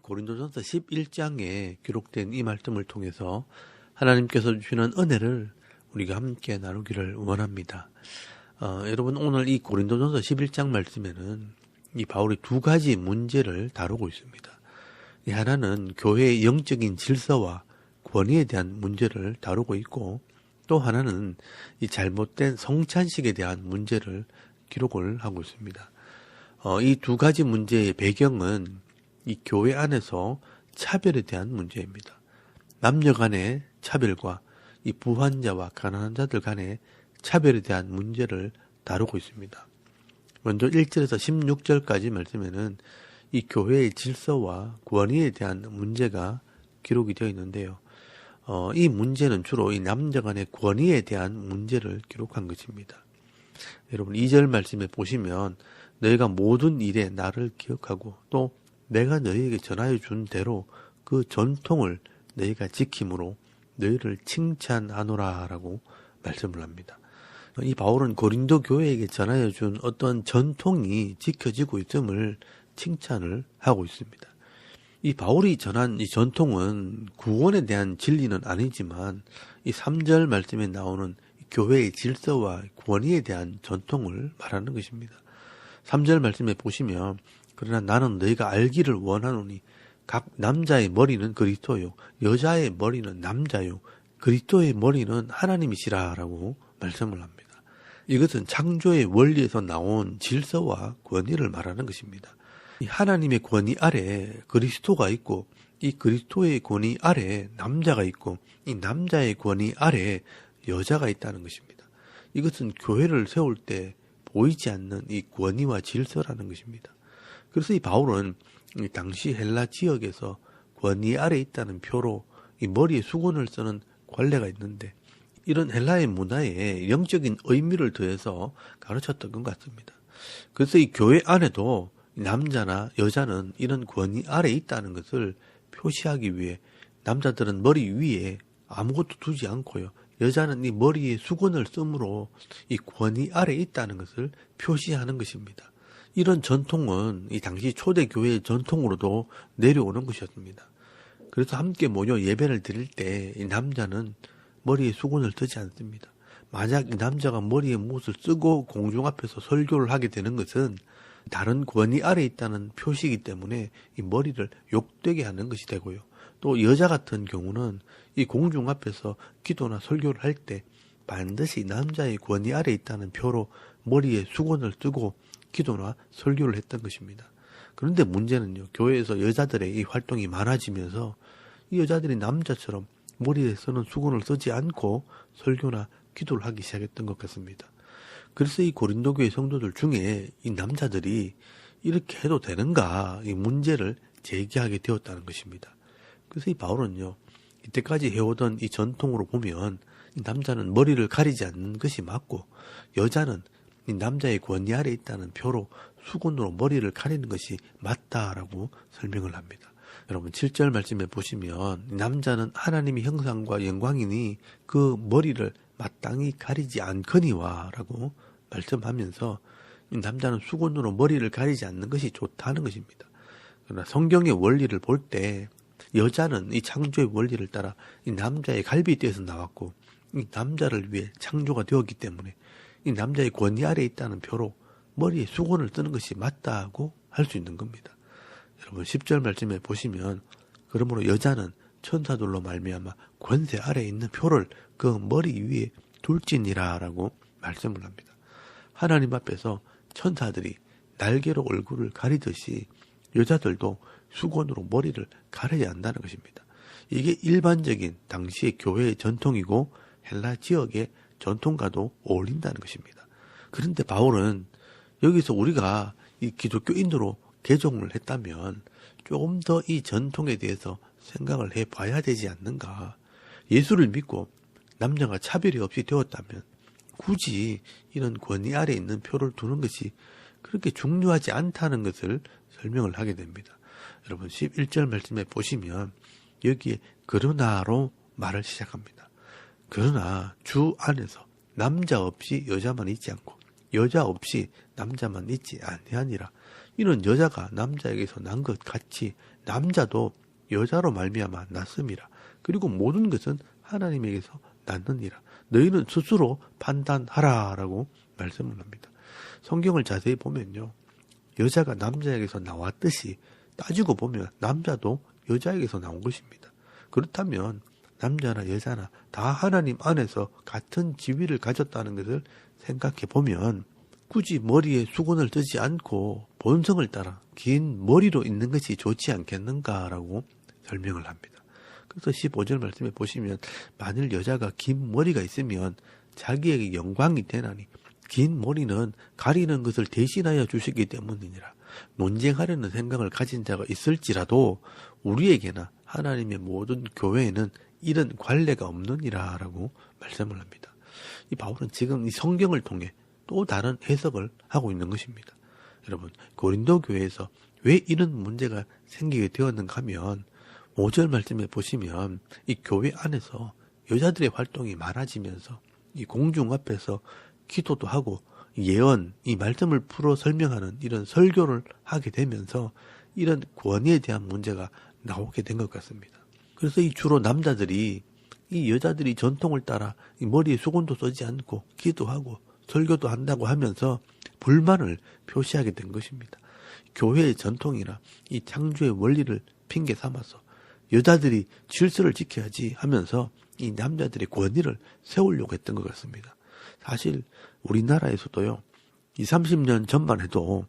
고린도전서 11장에 기록된 이 말씀을 통해서 하나님께서 주시는 은혜를 우리가 함께 나누기를 원합니다. 여러분, 오늘 이 고린도전서 11장 말씀에는 이 바울이 두 가지 문제를 다루고 있습니다. 하나는 교회의 영적인 질서와 권위에 대한 문제를 다루고 있고, 또 하나는 이 잘못된 성찬식에 대한 문제를 기록을 하고 있습니다. 이 두 가지 문제의 배경은 이 교회 안에서 차별에 대한 문제입니다. 남녀 간의 차별과 이 부한자와 가난한 자들 간의 차별에 대한 문제를 다루고 있습니다. 먼저 1절에서 16절까지 말씀에는 이 교회의 질서와 권위에 대한 문제가 기록이 되어 있는데요. 이 문제는 주로 이 남녀 간의 권위에 대한 문제를 기록한 것입니다. 여러분, 2절 말씀에 보시면 너희가 모든 일에 나를 기억하고 또 내가 너희에게 전하여 준 대로 그 전통을 너희가 지킴으로 너희를 칭찬하노라 라고 말씀을 합니다. 이 바울은 고린도 교회에게 전하여 준 어떤 전통이 지켜지고 있음을 칭찬을 하고 있습니다. 이 바울이 전한 이 전통은 구원에 대한 진리는 아니지만 이 3절 말씀에 나오는 교회의 질서와 권위에 대한 전통을 말하는 것입니다. 3절 말씀에 보시면 그러나 나는 너희가 알기를 원하노니 각 남자의 머리는 그리스도요 여자의 머리는 남자요 그리스도의 머리는 하나님이시라 라고 말씀을 합니다. 이것은 창조의 원리에서 나온 질서와 권위를 말하는 것입니다. 이 하나님의 권위 아래 그리스도가 있고 이 그리스도의 권위 아래 남자가 있고 이 남자의 권위 아래 여자가 있다는 것입니다. 이것은 교회를 세울 때 보이지 않는 이 권위와 질서라는 것입니다. 그래서 이 바울은 이 당시 헬라 지역에서 권위 아래 있다는 표로 이 머리에 수건을 쓰는 관례가 있는데 이런 헬라의 문화에 영적인 의미를 더해서 가르쳤던 것 같습니다. 그래서 이 교회 안에도 남자나 여자는 이런 권위 아래 있다는 것을 표시하기 위해 남자들은 머리 위에 아무것도 두지 않고요. 여자는 이 머리에 수건을 쓰므로 이 권위 아래 있다는 것을 표시하는 것입니다. 이런 전통은 이 당시 초대교회의 전통으로도 내려오는 것이었습니다. 그래서 함께 모여 예배를 드릴 때 이 남자는 머리에 수건을 쓰지 않습니다. 만약 이 남자가 머리에 무엇을 쓰고 공중 앞에서 설교를 하게 되는 것은 다른 권위 아래 있다는 표시이기 때문에 이 머리를 욕되게 하는 것이 되고요. 또 여자 같은 경우는 이 공중 앞에서 기도나 설교를 할 때 반드시 남자의 권위 아래 있다는 표로 머리에 수건을 쓰고 기도나 설교를 했던 것입니다. 그런데 문제는요, 교회에서 여자들의 이 활동이 많아지면서 이 여자들이 남자처럼 머리에 쓰는 수건을 쓰지 않고 설교나 기도를 하기 시작했던 것 같습니다. 그래서 이 고린도 교회 성도들 중에 이 남자들이 이렇게 해도 되는가 이 문제를 제기하게 되었다는 것입니다. 그래서 이 바울은요, 이때까지 해오던 이 전통으로 보면 이 남자는 머리를 가리지 않는 것이 맞고 여자는 이 남자의 권위 아래 있다는 표로 수건으로 머리를 가리는 것이 맞다라고 설명을 합니다. 여러분 7절 말씀에 보시면 남자는 하나님의 형상과 영광이니 그 머리를 마땅히 가리지 않거니와 라고 말씀하면서 이 남자는 수건으로 머리를 가리지 않는 것이 좋다는 것입니다. 그러나 성경의 원리를 볼 때 여자는 이 창조의 원리를 따라 이 남자의 갈비뼈에서 나왔고 이 남자를 위해 창조가 되었기 때문에 이 남자의 권위 아래에 있다는 표로 머리에 수건을 쓰는 것이 맞다고 할 수 있는 겁니다. 여러분 10절 말씀에 보시면 그러므로 여자는 천사들로 말미암아 권세 아래에 있는 표를 그 머리 위에 둘지니라 라고 말씀을 합니다. 하나님 앞에서 천사들이 날개로 얼굴을 가리듯이 여자들도 수건으로 머리를 가려야 한다는 것입니다. 이게 일반적인 당시의 교회의 전통이고 헬라 지역의 전통과도 어울린다는 것입니다. 그런데 바울은 여기서 우리가 이 기독교인으로 개종을 했다면 조금 더 이 전통에 대해서 생각을 해봐야 되지 않는가. 예수를 믿고 남녀가 차별이 없이 되었다면 굳이 이런 권위 아래에 있는 표를 두는 것이 그렇게 중요하지 않다는 것을 설명을 하게 됩니다. 여러분 11절 말씀에 보시면 여기에 그러나로 말을 시작합니다. 그러나 주 안에서 남자 없이 여자만 있지 않고 여자 없이 남자만 있지 아니하니라. 이는 여자가 남자에게서 난 것 같이 남자도 여자로 말미암아 났음이라. 그리고 모든 것은 하나님에게서 났느니라. 너희는 스스로 판단하라라고 말씀을 합니다. 성경을 자세히 보면요, 여자가 남자에게서 나왔듯이 따지고 보면 남자도 여자에게서 나온 것입니다. 그렇다면 남자나 여자나 다 하나님 안에서 같은 지위를 가졌다는 것을 생각해 보면 굳이 머리에 수건을 쓰지 않고 본성을 따라 긴 머리로 있는 것이 좋지 않겠는가라고 설명을 합니다. 그래서 15절 말씀에 보시면 만일 여자가 긴 머리가 있으면 자기에게 영광이 되나니 긴 머리는 가리는 것을 대신하여 주시기 때문이니라. 논쟁하려는 생각을 가진 자가 있을지라도 우리에게나 하나님의 모든 교회에는 이런 관례가 없느니라 라고 말씀을 합니다. 이 바울은 지금 이 성경을 통해 또 다른 해석을 하고 있는 것입니다. 여러분, 고린도 교회에서 왜 이런 문제가 생기게 되었는가 하면 5절 말씀에 보시면 이 교회 안에서 여자들의 활동이 많아지면서 이 공중 앞에서 기도도 하고 예언, 이 말씀을 풀어 설명하는 이런 설교를 하게 되면서 이런 권위에 대한 문제가 나오게 된 것 같습니다. 그래서 이 주로 남자들이 이 여자들이 전통을 따라 이 머리에 수건도 쓰지 않고 기도하고 설교도 한다고 하면서 불만을 표시하게 된 것입니다. 교회의 전통이나 이 창조의 원리를 핑계 삼아서 여자들이 질서를 지켜야지 하면서 이 남자들의 권위를 세우려고 했던 것 같습니다. 사실 우리나라에서도요, 20, 30년 전만 해도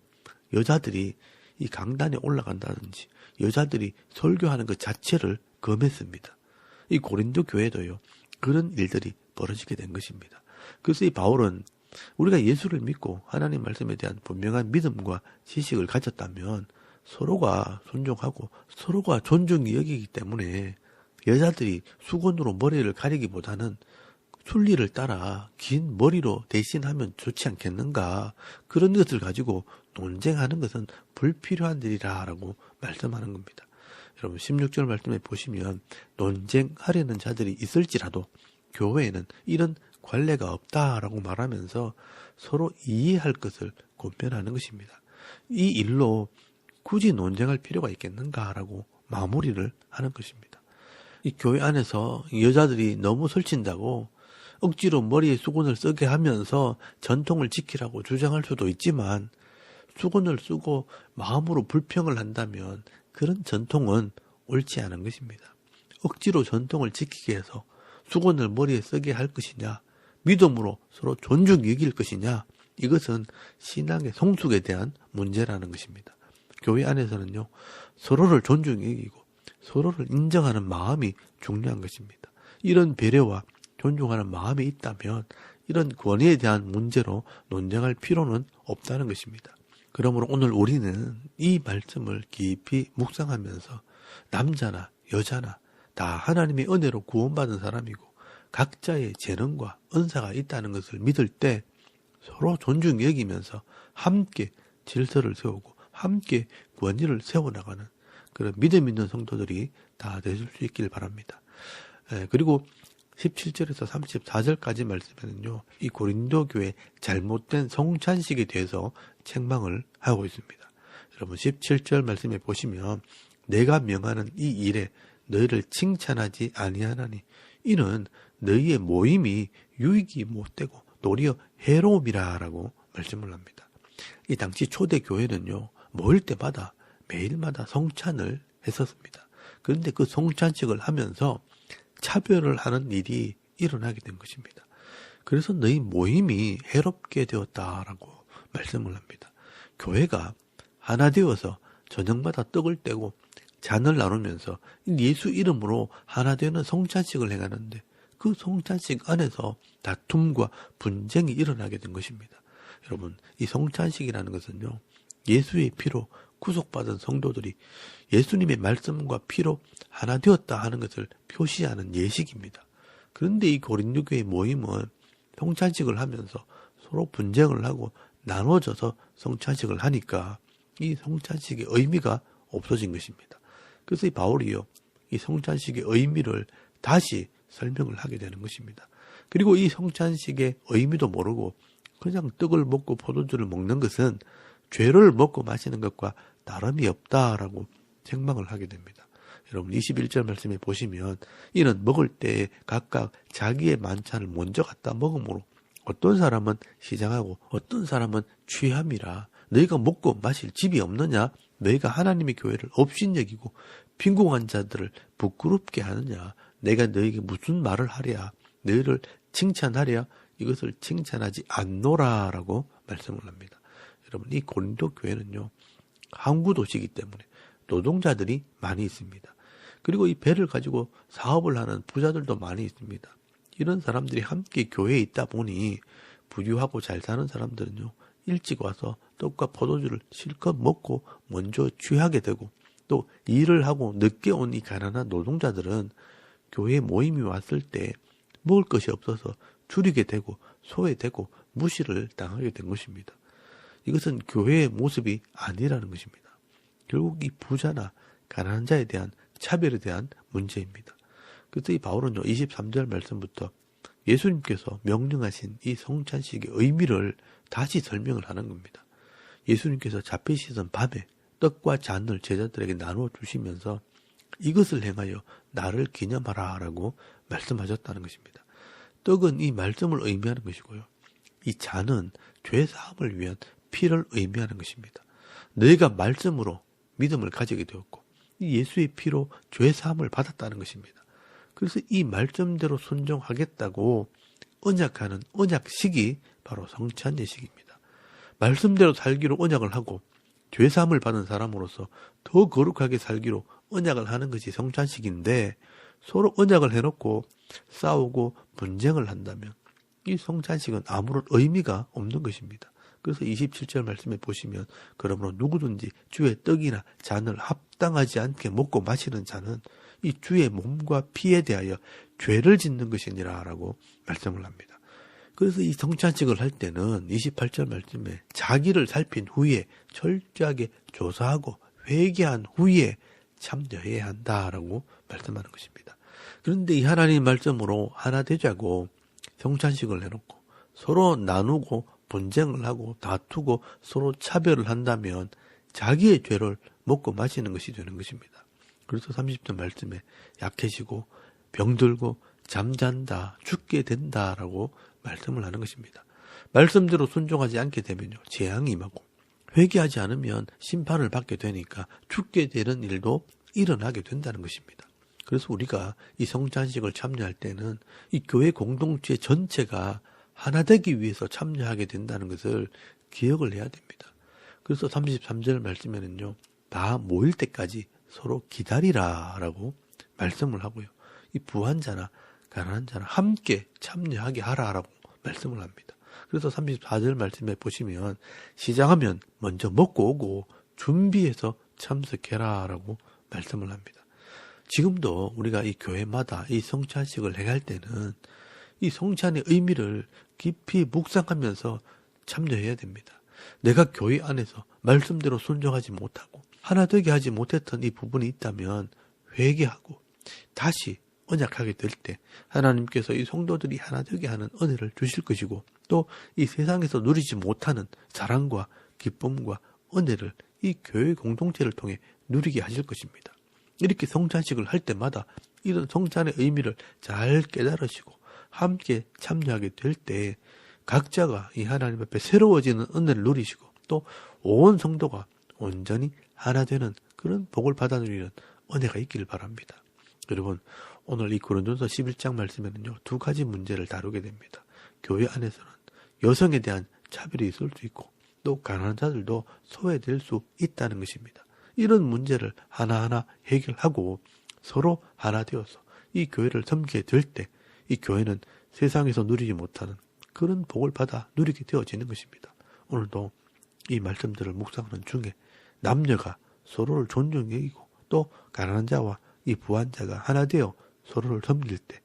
여자들이 이 강단에 올라간다든지 여자들이 설교하는 것 자체를 금했습니다. 이 고린도 교회도요, 그런 일들이 벌어지게 된 것입니다. 그래서 이 바울은 우리가 예수를 믿고 하나님 말씀에 대한 분명한 믿음과 지식을 가졌다면 서로가 존중하고 서로가 존중이 여기기 때문에 여자들이 수건으로 머리를 가리기보다는 순리를 따라 긴 머리로 대신하면 좋지 않겠는가, 그런 것을 가지고 논쟁하는 것은 불필요한 일이라고 말씀하는 겁니다. 여러분 16절 말씀에 보시면 논쟁하려는 자들이 있을지라도 교회에는 이런 관례가 없다라고 말하면서 서로 이해할 것을 권면하는 것입니다. 이 일로 굳이 논쟁할 필요가 있겠는가라고 마무리를 하는 것입니다. 이 교회 안에서 여자들이 너무 설친다고 억지로 머리에 수건을 쓰게 하면서 전통을 지키라고 주장할 수도 있지만, 수건을 쓰고 마음으로 불평을 한다면 그런 전통은 옳지 않은 것입니다. 억지로 전통을 지키게 해서 수건을 머리에 쓰게 할 것이냐, 믿음으로 서로 존중히 여길 것이냐, 이것은 신앙의 성숙에 대한 문제라는 것입니다. 교회 안에서는요, 서로를 존중히 여기고 서로를 인정하는 마음이 중요한 것입니다. 이런 배려와 존중하는 마음이 있다면 이런 권위에 대한 문제로 논쟁할 필요는 없다는 것입니다. 그러므로 오늘 우리는 이 말씀을 깊이 묵상하면서 남자나 여자나 다 하나님의 은혜로 구원받은 사람이고 각자의 재능과 은사가 있다는 것을 믿을 때 서로 존중히 여기면서 함께 질서를 세우고 함께 권위를 세워나가는 그런 믿음 있는 성도들이 다 되실 수 있길 바랍니다. 그리고 17절에서 34절까지 말씀에는요, 이 고린도 교회 잘못된 성찬식에 대해서 책망을 하고 있습니다. 여러분 17절 말씀에 보시면 내가 명하는 이 일에 너희를 칭찬하지 아니하나니 이는 너희의 모임이 유익이 못되고 도리어 해로움이라 라고 말씀을 합니다. 이 당시 초대 교회는요, 모일 때마다 매일마다 성찬을 했었습니다. 그런데 그 성찬식을 하면서 차별을 하는 일이 일어나게 된 것입니다. 그래서 너희 모임이 해롭게 되었다라고 말씀을 합니다. 교회가 하나 되어서 저녁마다 떡을 떼고 잔을 나누면서 예수 이름으로 하나 되는 성찬식을 행하는데 그 성찬식 안에서 다툼과 분쟁이 일어나게 된 것입니다. 여러분, 이 성찬식이라는 것은요, 예수의 피로 구속받은 성도들이 예수님의 말씀과 피로 하나 되었다 하는 것을 표시하는 예식입니다. 그런데 이 고린도 교회 모임은 성찬식을 하면서 서로 분쟁을 하고 나눠져서 성찬식을 하니까 이 성찬식의 의미가 없어진 것입니다. 그래서 이 바울이요, 이 성찬식의 의미를 다시 설명을 하게 되는 것입니다. 그리고 이 성찬식의 의미도 모르고 그냥 떡을 먹고 포도주를 먹는 것은 죄를 먹고 마시는 것과 다름이 없다라고 책망을 하게 됩니다. 여러분 21절 말씀에 보시면 이는 먹을 때에 각각 자기의 만찬을 먼저 갖다 먹음으로 어떤 사람은 시장하고 어떤 사람은 취함이라. 너희가 먹고 마실 집이 없느냐? 너희가 하나님의 교회를 업신여기고 빈궁한 자들을 부끄럽게 하느냐? 내가 너희에게 무슨 말을 하랴? 너희를 칭찬하랴? 이것을 칭찬하지 않노라라고 말씀을 합니다. 여러분 이 고린도 교회는요. 항구 도시이기 때문에 노동자들이 많이 있습니다. 그리고 이 배를 가지고 사업을 하는 부자들도 많이 있습니다. 이런 사람들이 함께 교회에 있다 보니 부유하고 잘 사는 사람들은요. 일찍 와서 떡과 포도주를 실컷 먹고 먼저 취하게 되고 또 일을 하고 늦게 온 이 가난한 노동자들은 교회에 모임이 왔을 때 먹을 것이 없어서 줄이게 되고 소외되고 무시를 당하게 된 것입니다. 이것은 교회의 모습이 아니라는 것입니다. 결국 이 부자나 가난한 자에 대한 차별에 대한 문제입니다. 그래서 이 바울은요 23절 말씀부터 예수님께서 명령하신 이 성찬식의 의미를 다시 설명을 하는 겁니다. 예수님께서 잡히시던 밤에 떡과 잔을 제자들에게 나누어 주시면서 이것을 행하여 나를 기념하라 라고 말씀하셨다는 것입니다. 떡은 이 말씀을 의미하는 것이고요. 이 잔은 죄사함을 위한 피를 의미하는 것입니다. 너희가 말씀으로 믿음을 가지게 되었고 이 예수의 피로 죄사함을 받았다는 것입니다. 그래서 이 말씀대로 순종하겠다고 언약하는 언약식이 바로 성찬 예식입니다. 말씀대로 살기로 언약을 하고 죄사함을 받은 사람으로서 더 거룩하게 살기로 언약을 하는 것이 성찬식인데 서로 언약을 해놓고 싸우고 분쟁을 한다면 이 성찬식은 아무런 의미가 없는 것입니다. 그래서 27절 말씀에 보시면 그러므로 누구든지 주의 떡이나 잔을 합당하지 않게 먹고 마시는 자는 이 주의 몸과 피에 대하여 죄를 짓는 것이니라 라고 말씀을 합니다. 그래서 이 성찬식을 할 때는 28절 말씀에 자기를 살핀 후에 철저하게 조사하고 회개한 후에 참여해야 한다라고 말씀하는 것입니다. 그런데 이 하나님 말씀으로 하나 되자고 성찬식을 해놓고 서로 나누고 분쟁을 하고 다투고 서로 차별을 한다면 자기의 죄를 먹고 마시는 것이 되는 것입니다. 그래서 30절 말씀에 약해지고 병들고 잠잔다, 죽게 된다라고 말씀을 하는 것입니다. 말씀대로 순종하지 않게 되면요, 재앙이 임하고 회개하지 않으면 심판을 받게 되니까 죽게 되는 일도 일어나게 된다는 것입니다. 그래서 우리가 이 성찬식을 참여할 때는 이 교회 공동체 전체가 하나 되기 위해서 참여하게 된다는 것을 기억을 해야 됩니다. 그래서 33절 말씀에는요, 다 모일 때까지 서로 기다리라 라고 말씀을 하고요. 이 부한 자나 가난한 자나 함께 참여하게 하라라고 말씀을 합니다. 그래서 34절 말씀에 보시면 시장하면 먼저 먹고 오고 준비해서 참석해라라고 말씀을 합니다. 지금도 우리가 이 교회마다 이 성찬식을 행할 때는 이 성찬의 의미를 깊이 묵상하면서 참여해야 됩니다. 내가 교회 안에서 말씀대로 순종하지 못하고 하나 되게 하지 못했던 이 부분이 있다면 회개하고 다시 언약하게 될 때 하나님께서 이 성도들이 하나 되게 하는 은혜를 주실 것이고 또 이 세상에서 누리지 못하는 사랑과 기쁨과 은혜를 이 교회 공동체를 통해 누리게 하실 것입니다. 이렇게 성찬식을 할 때마다 이런 성찬의 의미를 잘 깨달으시고 함께 참여하게 될 때 각자가 이 하나님 앞에 새로워지는 은혜를 누리시고 또 온 성도가 온전히 하나 되는 그런 복을 받아 누리는 은혜가 있기를 바랍니다. 여러분, 오늘 이 고린도서 11장 말씀에는요, 두 가지 문제를 다루게 됩니다. 교회 안에서는 여성에 대한 차별이 있을 수 있고 또 가난한 자들도 소외될 수 있다는 것입니다. 이런 문제를 하나하나 해결하고 서로 하나 되어서 이 교회를 섬기게 될 때 이 교회는 세상에서 누리지 못하는 그런 복을 받아 누리게 되어지는 것입니다. 오늘도 이 말씀들을 묵상하는 중에 남녀가 서로를 존중해 여기고 또 가난한 자와 이 부한 자가 하나 되어 서로를 섬길 때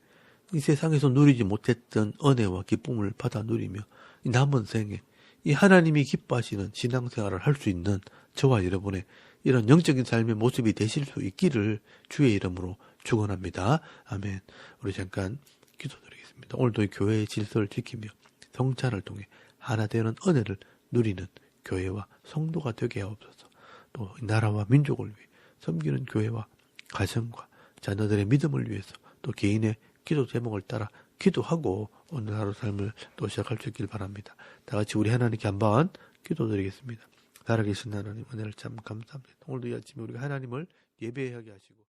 이 세상에서 누리지 못했던 은혜와 기쁨을 받아 누리며 이 남은 생에 이 하나님이 기뻐하시는 신앙생활을 할 수 있는 저와 여러분의 이런 영적인 삶의 모습이 되실 수 있기를 주의 이름으로 축원합니다. 아멘. 우리 잠깐 기도드리겠습니다. 오늘도 이 교회의 질서를 지키며 성찬을 통해 하나 되는 은혜를 누리는 교회와 성도가 되게 하옵소서. 또 나라와 민족을 위해 섬기는 교회와 가정과 자녀들의 믿음을 위해서 또 개인의 기도 제목을 따라 기도하고 오늘 하루 삶을 또 시작할 수 있길 바랍니다. 다 같이 우리 하나님께 한번 기도드리겠습니다. 살아계신 하나님 은혜를 참 감사합니다. 오늘도 이 아침에 우리가 하나님을 예배하게 하시고